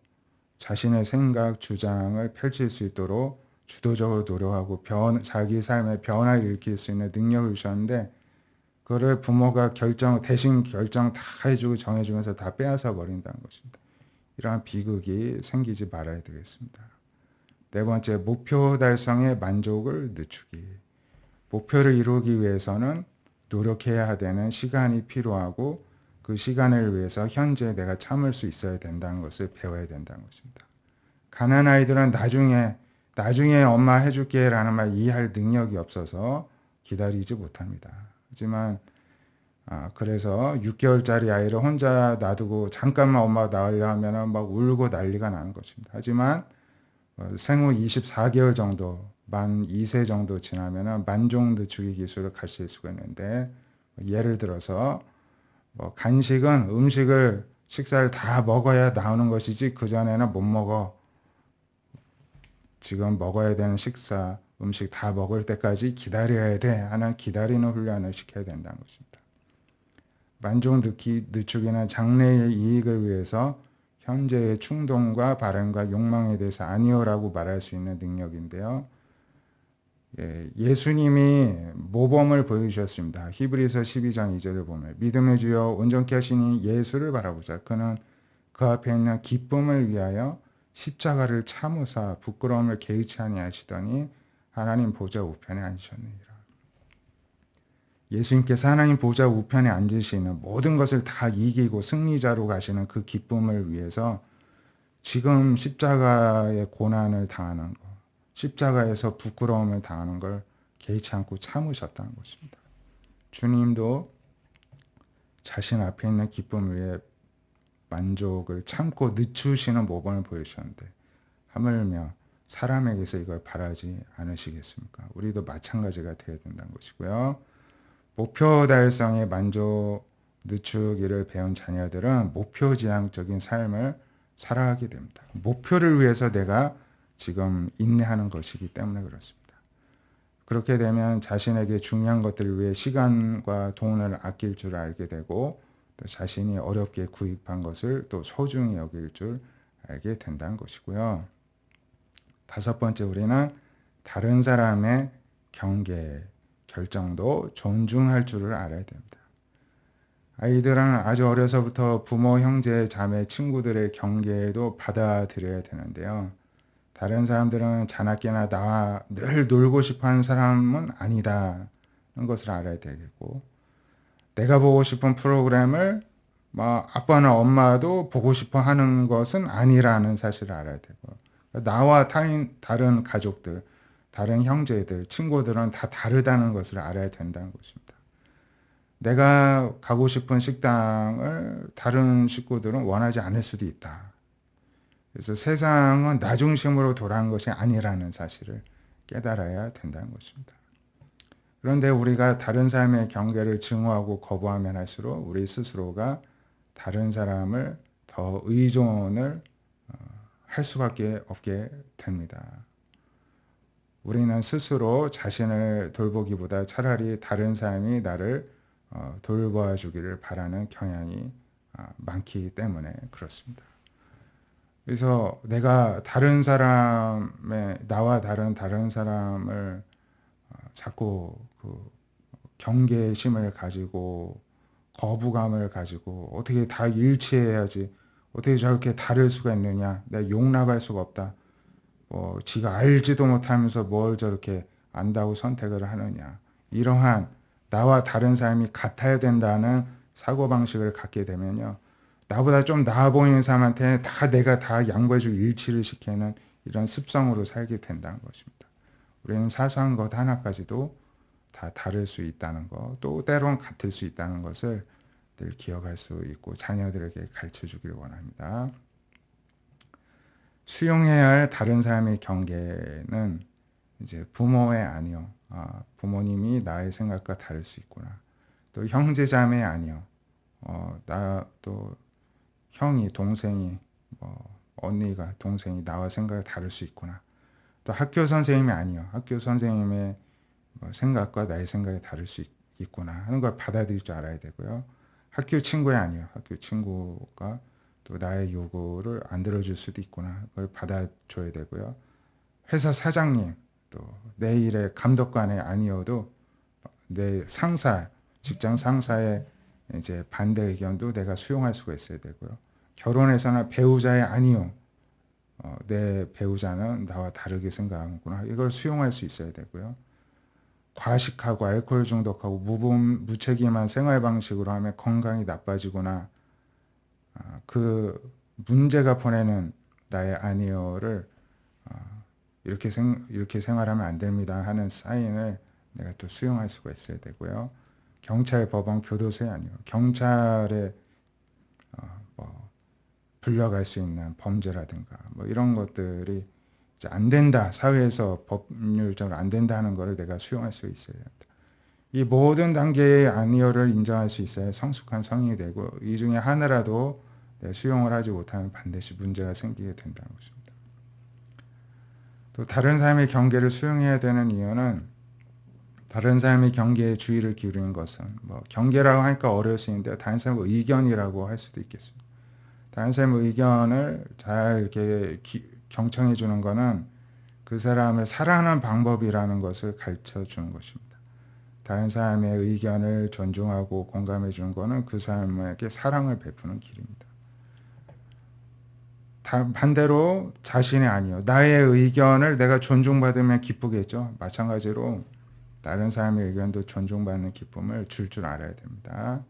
자신의 생각, 주장을 펼칠 수 있도록 주도적으로 노력하고 자기 삶의 변화를 일으킬 수 있는 능력을 주셨는데 그거를 부모가 대신 결정 다 해주고 정해주면서 다 빼앗아 버린다는 것입니다. 이러한 비극이 생기지 말아야 되겠습니다. 네 번째, 목표 달성의 만족을 늦추기. 목표를 이루기 위해서는 노력해야 되는 시간이 필요하고 그 시간을 위해서 현재 내가 참을 수 있어야 된다는 것을 배워야 된다는 것입니다. 가난한 아이들은 나중에 엄마 해줄게 라는 말 이해할 능력이 없어서 기다리지 못합니다. 하지만 그래서 6개월짜리 아이를 혼자 놔두고 잠깐만 엄마가 나으려 하면 막 울고 난리가 나는 것입니다. 하지만 생후 24개월 정도, 만 2세 정도 지나면 만족 늦추기 기술을 가르칠 수가 있는데 예를 들어서 간식은 식사를 다 먹어야 나오는 것이지 그전에는 못 먹어. 지금 먹어야 되는 음식 다 먹을 때까지 기다려야 돼 하는 기다리는 훈련을 시켜야 된다는 것입니다. 만족 늦추기는 장래의 이익을 위해서 현재의 충동과 바람과 욕망에 대해서 아니요라고 말할 수 있는 능력인데요. 예수님이 모범을 보여주셨습니다. 히브리서 12장 2절을 보면 믿음의 주여 온전케 하시니 예수를 바라보자. 그는 그 앞에 있는 기쁨을 위하여 십자가를 참으사 부끄러움을 개의치 아니하시더니 하나님 보좌 우편에 앉으셨느니라. 예수님께서 하나님 보좌 우편에 앉으시는 모든 것을 다 이기고 승리자로 가시는 그 기쁨을 위해서 지금 십자가의 고난을 당하는 것, 십자가에서 부끄러움을 당하는 걸 개의치 않고 참으셨다는 것입니다. 주님도 자신 앞에 있는 기쁨 위에 만족을 참고 늦추시는 모범을 보여주셨는데 하물며 사람에게서 이걸 바라지 않으시겠습니까? 우리도 마찬가지가 되어야 된다는 것이고요. 목표 달성의 만족 늦추기를 배운 자녀들은 목표지향적인 삶을 살아가게 됩니다. 목표를 위해서 내가 지금 인내하는 것이기 때문에 그렇습니다. 그렇게 되면 자신에게 중요한 것들을 위해 시간과 돈을 아낄 줄 알게 되고 또 자신이 어렵게 구입한 것을 또 소중히 여길 줄 알게 된다는 것이고요. 다섯 번째, 우리는 다른 사람의 경계, 결정도 존중할 줄을 알아야 됩니다. 아이들은 아주 어려서부터 부모, 형제, 자매, 친구들의 경계도 받아들여야 되는데요. 다른 사람들은 자나깨나 나와 늘 놀고 싶어하는 사람은 아니다는 것을 알아야 되겠고 내가 보고 싶은 프로그램을 아빠나 엄마도 보고 싶어 하는 것은 아니라는 사실을 알아야 되고 나와 다른 가족들, 다른 형제들, 친구들은 다 다르다는 것을 알아야 된다는 것입니다. 내가 가고 싶은 식당을 다른 식구들은 원하지 않을 수도 있다. 그래서 세상은 나 중심으로 돌아가는 것이 아니라는 사실을 깨달아야 된다는 것입니다. 그런데 우리가 다른 사람의 경계를 증오하고 거부하면 할수록 우리 스스로가 다른 사람을 더 의존을 할 수밖에 없게 됩니다. 우리는 스스로 자신을 돌보기보다 차라리 다른 사람이 나를 돌보아 주기를 바라는 경향이 많기 때문에 그렇습니다. 그래서 내가 나와 다른 사람을 자꾸 그 경계심을 가지고 거부감을 가지고 어떻게 다 일치해야지 어떻게 저렇게 다를 수가 있느냐 내가 용납할 수가 없다 지가 알지도 못하면서 뭘 저렇게 안다고 선택을 하느냐 이러한 나와 다른 사람이 같아야 된다는 사고방식을 갖게 되면요 나보다 좀 나아 보이는 사람한테 내가 다 양보해주고 일치를 시키는 이런 습성으로 살게 된다는 것입니다. 우리는 사소한 것 하나까지도 다 다를 수 있다는 것, 또 때론 같을 수 있다는 것을 늘 기억할 수 있고 자녀들에게 가르쳐 주길 원합니다. 수용해야 할 다른 사람의 경계는 이제 부모의 아니요. 부모님이 나의 생각과 다를 수 있구나. 또 형제자매 아니요. 또 형이, 동생이, 언니가, 동생이 나와 생각이 다를 수 있구나. 또 학교 선생님이 아니요. 학교 선생님의 생각과 나의 생각이 다를 수 있구나 하는 걸 받아들일 줄 알아야 되고요. 학교 친구야 아니요. 학교 친구가 또 나의 요구를 안 들어줄 수도 있구나. 그걸 받아줘야 되고요. 회사 사장님, 또 내 일의 감독관이 아니어도 내 상사, 직장 상사의 이제 반대 의견도 내가 수용할 수가 있어야 되고요. 결혼해서나 배우자의 아니요, 내 배우자는 나와 다르게 생각하는구나. 이걸 수용할 수 있어야 되고요. 과식하고 알코올 중독하고 무책임한 생활 방식으로 하면 건강이 나빠지거나 그 문제가 보내는 나의 아니요를 이렇게 생활하면 안 됩니다 하는 사인을 내가 또 수용할 수가 있어야 되고요. 경찰, 법원, 교도소에 아니요. 경찰에 뭐 불려갈 수 있는 범죄라든가 뭐 이런 것들이 이제 안 된다. 사회에서 법률적으로 안 된다는 것을 내가 수용할 수 있어야 됩니다. 이 모든 단계의 아니요를 인정할 수 있어야 성숙한 성인이 되고 이 중에 하나라도 수용을 하지 못하면 반드시 문제가 생기게 된다는 것입니다. 또 다른 사람의 경계를 수용해야 되는 이유는 다른 사람의 경계에 주의를 기울이는 것은 뭐 경계라고 하니까 어려울 수 있는데 다른 사람의 의견이라고 할 수도 있겠습니다. 다른 사람의 의견을 잘 이렇게 경청해 주는 것은 그 사람을 사랑하는 방법이라는 것을 가르쳐 주는 것입니다. 다른 사람의 의견을 존중하고 공감해 주는 것은 그 사람에게 사랑을 베푸는 길입니다. 반대로 자신이 아니요. 나의 의견을 내가 존중받으면 기쁘겠죠. 마찬가지로 다른 사람의 의견도 존중받는 기쁨을 줄 알아야 됩니다.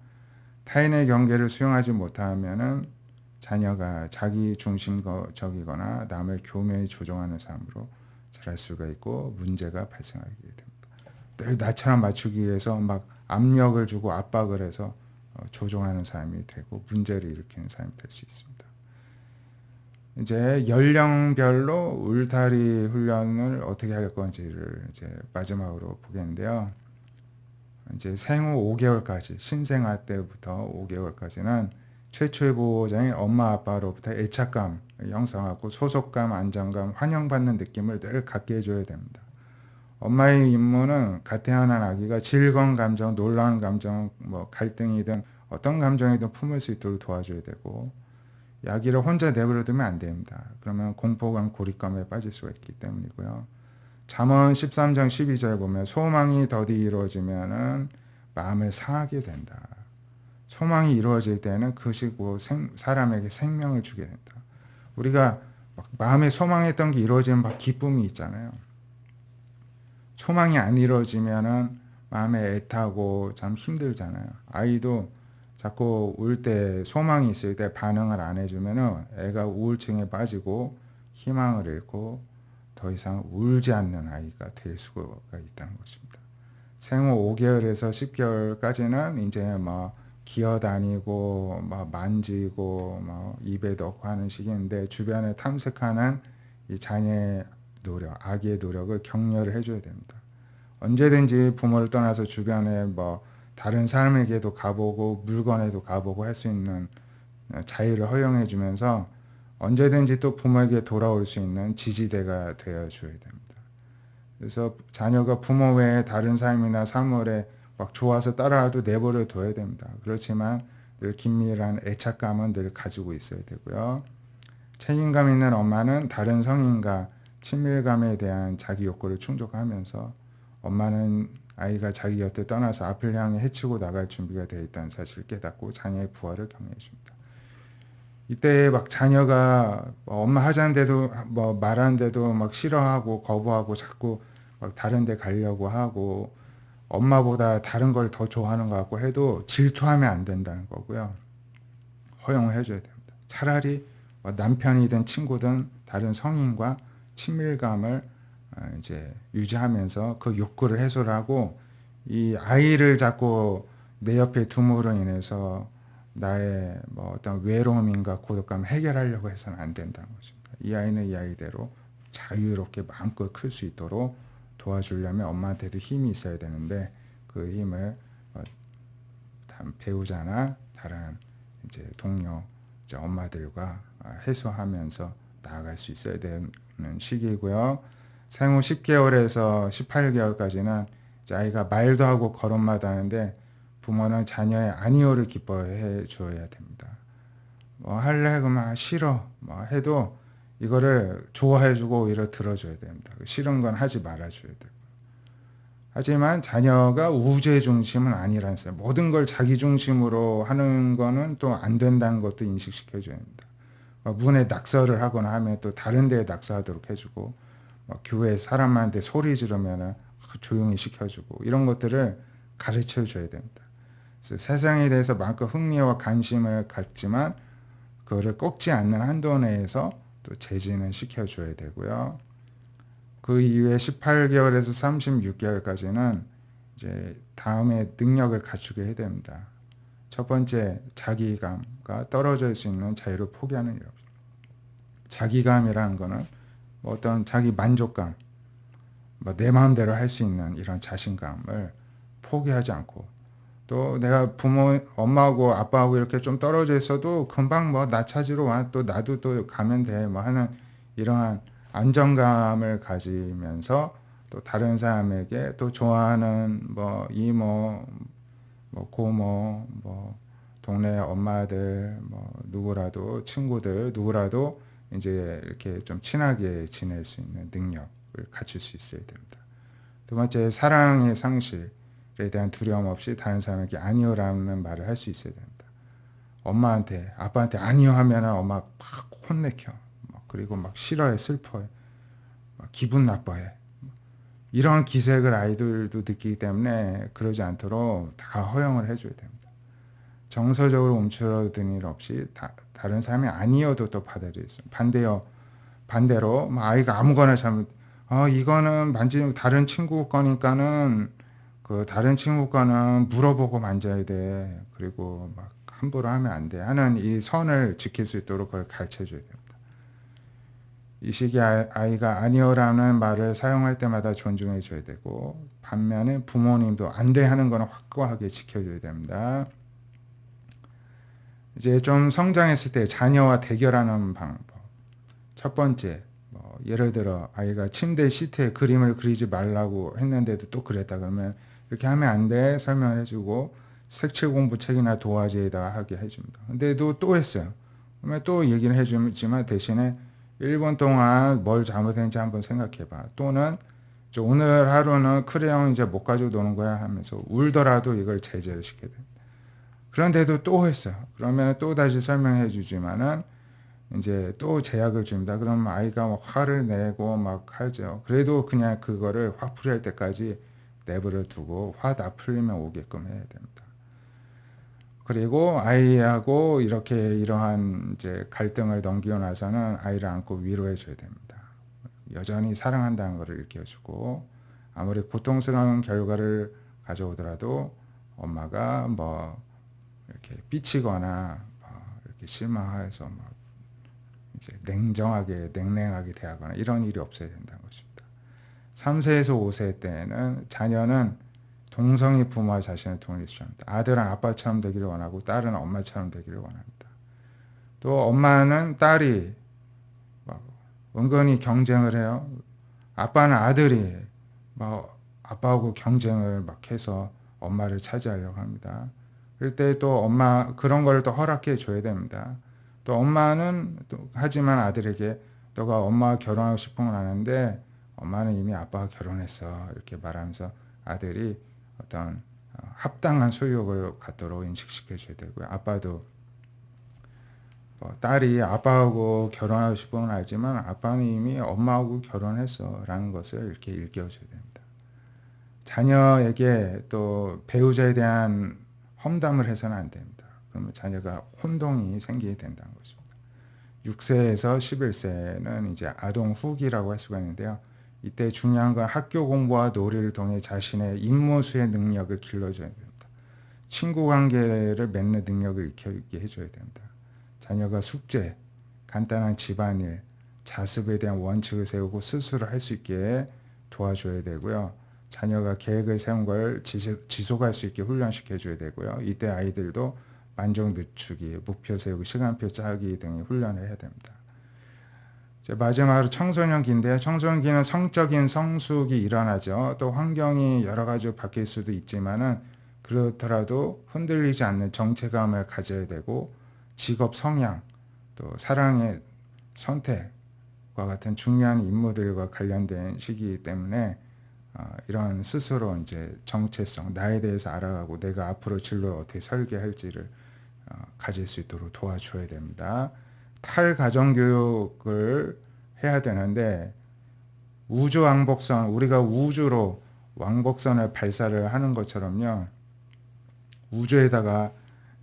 타인의 경계를 수용하지 못하면은 자녀가 자기 중심적이거나 남을 교묘히 조종하는 삶으로 자랄 수가 있고 문제가 발생하게 됩니다. 늘 나처럼 맞추기 위해서 막 압력을 주고 압박을 해서 조종하는 삶이 되고 문제를 일으키는 삶이 될 수 있습니다. 이제 연령별로 울타리 훈련을 어떻게 할 건지를 이제 마지막으로 보겠는데요. 이제 생후 5개월까지 신생아 때부터 5개월까지는 최초의 보호자인 엄마 아빠로부터 애착감을 형성하고 소속감, 안정감, 환영받는 느낌을 늘 갖게 해줘야 됩니다. 엄마의 임무는 갓 태어난 아기가 즐거운 감정, 놀라운 감정, 뭐 갈등이든 어떤 감정이든 품을 수 있도록 도와줘야 되고 이 아기를 혼자 내버려 두면 안 됩니다. 그러면 공포감, 고립감에 빠질 수가 있기 때문이고요. 잠언 13장 12절 보면 소망이 더디 이루어지면은 마음을 상하게 된다. 소망이 이루어질 때는 그것이 사람에게 생명을 주게 된다. 우리가 막 마음에 소망했던 게 이루어지면 막 기쁨이 있잖아요. 소망이 안 이루어지면은 마음에 애타고 참 힘들잖아요. 아이도 자꾸 울 때 소망이 있을 때 반응을 안 해주면은 애가 우울증에 빠지고 희망을 잃고 더 이상 울지 않는 아이가 될 수가 있다는 것입니다. 생후 5개월에서 10개월까지는 이제 뭐 기어다니고 뭐 만지고 뭐 입에 넣고 하는 시기인데 주변을 탐색하는 이 자녀의 노력, 아기의 노력을 격려를 해줘야 됩니다. 언제든지 부모를 떠나서 주변에 뭐 다른 사람에게도 가보고 물건에도 가보고 할 수 있는 자유를 허용해 주면서 언제든지 또 부모에게 돌아올 수 있는 지지대가 되어 줘야 됩니다. 그래서 자녀가 부모 외에 다른 삶이나 사물에 막 좋아서 따라와도 내버려 둬야 됩니다. 그렇지만 늘 긴밀한 애착감은 늘 가지고 있어야 되고요. 책임감 있는 엄마는 다른 성인과 친밀감에 대한 자기 욕구를 충족하면서 엄마는 아이가 자기 곁을 떠나서 앞을 향해 헤치고 나갈 준비가 되어 있다는 사실을 깨닫고 자녀의 부활을 격려해 줍니다. 이때 막 자녀가 엄마 하자는데도 뭐 말하는데도 막 싫어하고 거부하고 자꾸 막 다른 데 가려고 하고 엄마보다 다른 걸 더 좋아하는 것 같고 해도 질투하면 안 된다는 거고요. 허용을 해줘야 됩니다. 차라리 남편이든 친구든 다른 성인과 친밀감을 이제 유지하면서 그 욕구를 해소를 하고 이 아이를 자꾸 내 옆에 둠으로 인해서 나의 뭐 어떤 외로움인가 고독감 해결하려고 해서는 안 된다는 것입니다. 이 아이는 이 아이대로 자유롭게 마음껏 클 수 있도록 도와주려면 엄마한테도 힘이 있어야 되는데 그 힘을 배우자나 다른 이제 동료 이제 엄마들과 해소하면서 나아갈 수 있어야 되는 시기이고요. 생후 10개월에서 18개월까지는 이제 아이가 말도 하고 걸음마도 하는데 부모는 자녀의 아니오를 기뻐해 주어야 됩니다. 뭐 할래 그러면 싫어 뭐 해도 이거를 좋아해주고 오히려 들어줘야 됩니다. 싫은 건 하지 말아줘야 되고. 하지만 자녀가 우주의 중심은 아니라는 셈. 모든 걸 자기 중심으로 하는 거는 또 안 된다는 것도 인식시켜줘야 합니다. 문에 낙서를 하거나 하면 또 다른 데에 낙서하도록 해주고, 교회 사람한테 소리 지르면 조용히 시켜주고, 이런 것들을 가르쳐 줘야 됩니다. 그래서 세상에 대해서 마음껏 흥미와 관심을 갖지만 그거를 꺾지 않는 한도 내에서 또 제지는 시켜줘야 되고요. 그 이후에 18개월에서 36개월까지는 이제 다음에 능력을 갖추게 해야 됩니다. 첫 번째, 자기감과 떨어질 수 있는 자유를 포기하는 일. 자기감이라는 거는 어떤 자기 만족감, 내 마음대로 할 수 있는 이런 자신감을 포기하지 않고, 또 내가 엄마하고 아빠하고 이렇게 좀 떨어져 있어도 금방 나 찾으러 와, 또 나도 또 가면 돼, 하는 이러한 안정감을 가지면서 또 다른 사람에게 또 좋아하는 이모, 고모, 동네 엄마들, 누구라도 친구들 누구라도 이제 이렇게 좀 친하게 지낼 수 있는 능력을 갖출 수 있어야 됩니다. 두 번째, 사랑의 상실에 대한 두려움 없이 다른 사람에게 아니요라는 말을 할 수 있어야 됩니다. 엄마한테, 아빠한테 아니요 하면 엄마 막 혼내켜. 그리고 막 싫어해, 슬퍼해, 막 기분 나빠해. 이런 기색을 아이들도 느끼기 때문에 그러지 않도록 다 허용을 해줘야 됩니다. 정서적으로 움츠러드는 일 없이 다른 사람이 아니어도 또 받아들일 수 있어요. 반대로 아이가 아무거나 이거는 만지면 다른 친구 거니까는 그 다른 친구 거는 물어보고 만져야 돼. 그리고 막 함부로 하면 안 돼. 하는 이 선을 지킬 수 있도록 그걸 가르쳐 줘야 됩니다. 이 시기에 아이가 아니요라는 말을 사용할 때마다 존중해 줘야 되고, 반면에 부모님도 안 돼 하는 거는 확고하게 지켜줘야 됩니다. 이제 좀 성장했을 때 자녀와 대결하는 방법. 첫 번째, 예를 들어 아이가 침대 시트에 그림을 그리지 말라고 했는데도 또 그랬다 그러면 이렇게 하면 안 돼 설명을 해주고, 색칠 공부 책이나 도화지에다가 하게 해줍니다. 근데도 또 했어요. 그러면 또 얘기를 해주지만 대신에 1분 동안 뭘 잘못했는지 한번 생각해봐. 또는 오늘 하루는 크레용 이제 못 가지고 노는 거야 하면서 울더라도 이걸 제재를 시켜야 됩니다. 그런데도 또 했어요. 그러면 또 다시 설명해 주지만은 이제 또 제약을 줍니다. 그러면 아이가 막 화를 내고 막 하죠. 그래도 그냥 그거를 화풀이할 때까지 내버려 두고 화 다 풀리면 오게끔 해야 됩니다. 그리고 아이하고 이렇게 이러한 이제 갈등을 넘기고 나서는 아이를 안고 위로해 줘야 됩니다. 여전히 사랑한다는 것을 일깨워주고, 아무리 고통스러운 결과를 가져오더라도 엄마가 이렇게 삐치거나 이렇게 실망해서 이제 냉랭하게 대하거나 이런 일이 없어야 된다는 것입니다. 3세에서 5세 때는 자녀는 동성이 부모와 자신을 독립시합니다. 아들은 아빠처럼 되기를 원하고 딸은 엄마처럼 되기를 원합니다. 또 엄마는 딸이 은근히 경쟁을 해요. 아빠는 아들이 아빠하고 경쟁을 해서 엄마를 차지하려고 합니다. 그럴 때 또 엄마 그런 걸 또 허락해 줘야 됩니다. 또 엄마는 하지만 아들에게 너가 엄마와 결혼하고 싶은 건 아는데 엄마는 이미 아빠가 결혼했어 이렇게 말하면서 아들이 어떤 합당한 소유욕을 갖도록 인식시켜 줘야 되고요. 아빠도 딸이 아빠하고 결혼하고 싶은 건 알지만 아빠는 이미 엄마하고 결혼했어 라는 것을 이렇게 일깨워줘야 됩니다. 자녀에게 또 배우자에 대한 험담을 해서는 안 됩니다. 그러면 자녀가 혼동이 생기게 된다는 것입니다. 6세에서 11세는 이제 아동 후기라고 할 수가 있는데요. 이때 중요한 건 학교 공부와 놀이를 통해 자신의 임무수의 능력을 길러줘야 됩니다. 친구 관계를 맺는 능력을 익히게 해줘야 됩니다. 자녀가 숙제, 간단한 집안일, 자습에 대한 원칙을 세우고 스스로 할 수 있게 도와줘야 되고요. 자녀가 계획을 세운 걸 지속할 수 있게 훈련시켜줘야 되고요. 이때 아이들도 만족 늦추기, 목표 세우기, 시간표 짜기 등의 훈련을 해야 됩니다. 마지막으로 청소년기인데요. 청소년기는 성적인 성숙이 일어나죠. 또 환경이 여러 가지로 바뀔 수도 있지만은 그렇더라도 흔들리지 않는 정체감을 가져야 되고 직업 성향, 또 사랑의 선택, 같은 중요한 임무들과 관련된 시기이기 때문에 이런 스스로 이제 정체성, 나에 대해서 알아가고 내가 앞으로 진로를 어떻게 설계할지를 가질 수 있도록 도와줘야 됩니다. 탈가정교육을 해야 되는데 우주 왕복선, 우리가 우주로 왕복선을 발사를 하는 것처럼요. 우주에다가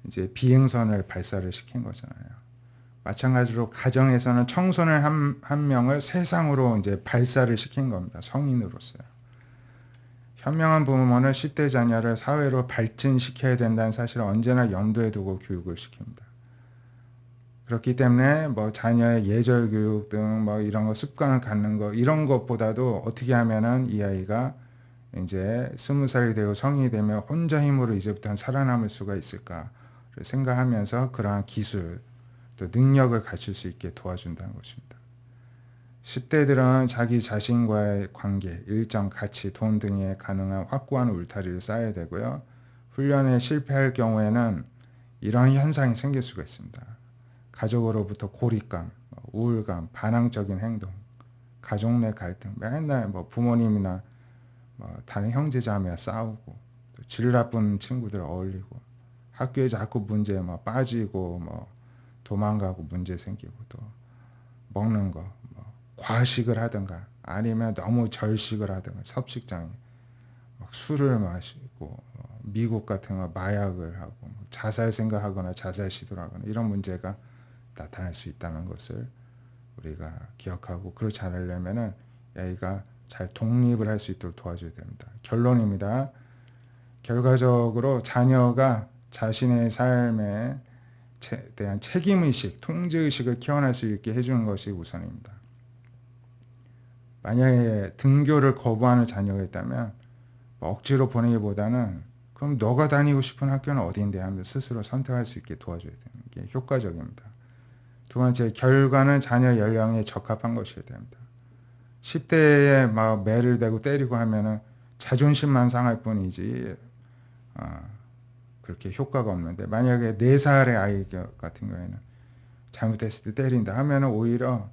이제 비행선을 발사를 시킨 거잖아요. 마찬가지로 가정에서는 청소년 한 명을 세상으로 이제 발사를 시킨 겁니다. 성인으로서요. 현명한 부모는 10대 자녀를 사회로 발전시켜야 된다는 사실을 언제나 염두에 두고 교육을 시킵니다. 그렇기 때문에 뭐 자녀의 예절 교육 등 뭐 이런 거 습관을 갖는 거 이런 것보다도 어떻게 하면은 이 아이가 이제 20살이 되고 성인이 되면 혼자 힘으로 이제부터는 살아남을 수가 있을까를 생각하면서 그러한 기술 또 능력을 갖출 수 있게 도와준다는 것입니다. 10대들은 자기 자신과의 관계, 일정, 가치, 돈 등에 가능한 확고한 울타리를 쌓아야 되고요. 훈련에 실패할 경우에는 이런 현상이 생길 수가 있습니다. 가족으로부터 고립감, 우울감, 반항적인 행동, 가족 내 갈등, 맨날 뭐 부모님이나 뭐 다른 형제자매와 싸우고, 또 질 나쁜 친구들 어울리고, 학교에 자꾸 문제 뭐 빠지고, 뭐 도망가고 문제 생기고, 또 먹는 거, 뭐 과식을 하든가, 아니면 너무 절식을 하든가, 섭식장애, 막 술을 마시고, 미국 같은 거 마약을 하고, 자살 생각하거나 자살 시도를 하거나 이런 문제가 나타날 수 있다는 것을 우리가 기억하고 그렇지 않으려면은 아이가 잘 독립을 할 수 있도록 도와줘야 됩니다. 결론입니다. 결과적으로 자녀가 자신의 삶에 대한 책임의식, 통제의식을 키워날 수 있게 해주는 것이 우선입니다. 만약에 등교를 거부하는 자녀가 있다면 억지로 보내기보다는 그럼 너가 다니고 싶은 학교는 어디인데 하면서 스스로 선택할 수 있게 도와줘야 되는 게 효과적입니다. 두 번째, 결과는 자녀 연령에 적합한 것이어야 됩니다. 10대에 막 매를 대고 때리고 하면은 자존심만 상할 뿐이지 그렇게 효과가 없는데, 만약에 4살의 아이 같은 경우에는 잘못했을 때 때린다 하면은 오히려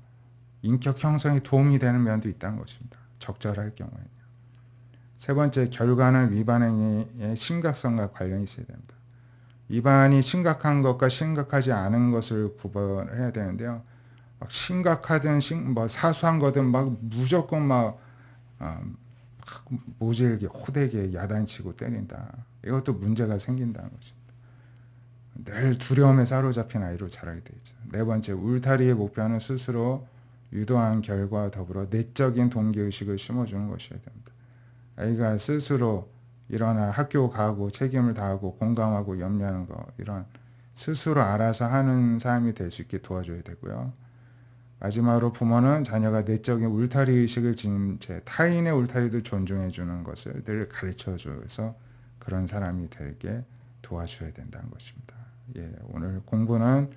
인격 형성에 도움이 되는 면도 있다는 것입니다. 적절할 경우에는요. 세 번째, 결과는 위반 행위의 심각성과 관련이 있어야 됩니다. 위반이 심각한 것과 심각하지 않은 것을 구분해야 되는데요. 막 심각하든 뭐 사소한 거든 막 무조건 막 모질게 호되게 야단치고 때린다. 이것도 문제가 생긴다는 것입니다. 늘 두려움에 사로잡힌 아이로 자라게 되죠. 네 번째, 울타리의 목표는 스스로 유도한 결과와 더불어 내적인 동기의식을 심어주는 것이어야 됩니다. 아이가 스스로 일어나 학교 가고 책임을 다하고 공감하고 염려하는 거, 이런 스스로 알아서 하는 삶이 될 수 있게 도와줘야 되고요. 마지막으로 부모는 자녀가 내적인 울타리 의식을 지닌 채 타인의 울타리도 존중해 주는 것을 늘 가르쳐 줘서 그런 사람이 되게 도와줘야 된다는 것입니다. 오늘 공부는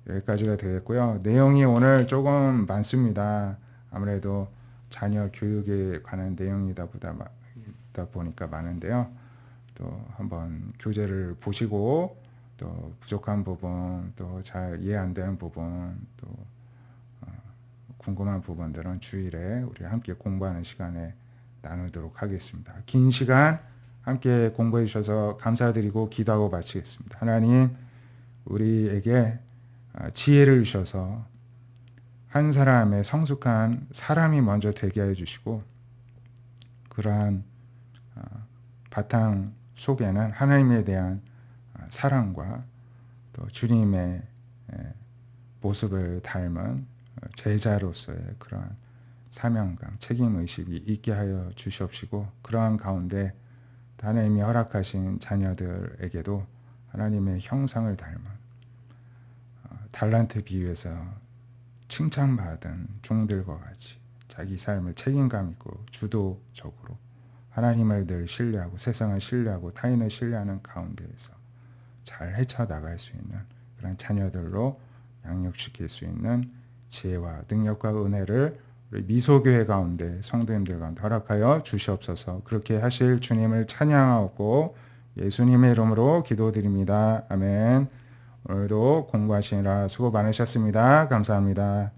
여기까지가 되겠고요. 내용이 오늘 조금 많습니다. 아무래도 자녀 교육에 관한 내용이다 보니까 많은데요. 또 한번 교재를 보시고 또 부족한 부분, 또 잘 이해 안 되는 부분, 또 궁금한 부분들은 주일에 우리 함께 공부하는 시간에 나누도록 하겠습니다. 긴 시간 함께 공부해 주셔서 감사드리고 기도하고 마치겠습니다. 하나님, 우리에게 지혜를 주셔서 한 사람의 성숙한 사람이 먼저 되게 해 주시고, 그러한 바탕 속에는 하나님에 대한 사랑과 또 주님의 모습을 닮은 제자로서의 그러한 사명감, 책임의식이 있게 하여 주시옵시고, 그러한 가운데 하나님이 허락하신 자녀들에게도 하나님의 형상을 닮은 달란트 비유에서 칭찬받은 종들과 같이 자기 삶을 책임감 있고 주도적으로 하나님을 늘 신뢰하고 세상을 신뢰하고 타인을 신뢰하는 가운데에서 잘 헤쳐나갈 수 있는 그런 자녀들로 양육시킬 수 있는 지혜와 능력과 은혜를 우리 미소교회 가운데 성도님들 가운데 허락하여 주시옵소서. 그렇게 하실 주님을 찬양하고 예수님의 이름으로 기도드립니다. 아멘. 오늘도 공부하시느라 수고 많으셨습니다. 감사합니다.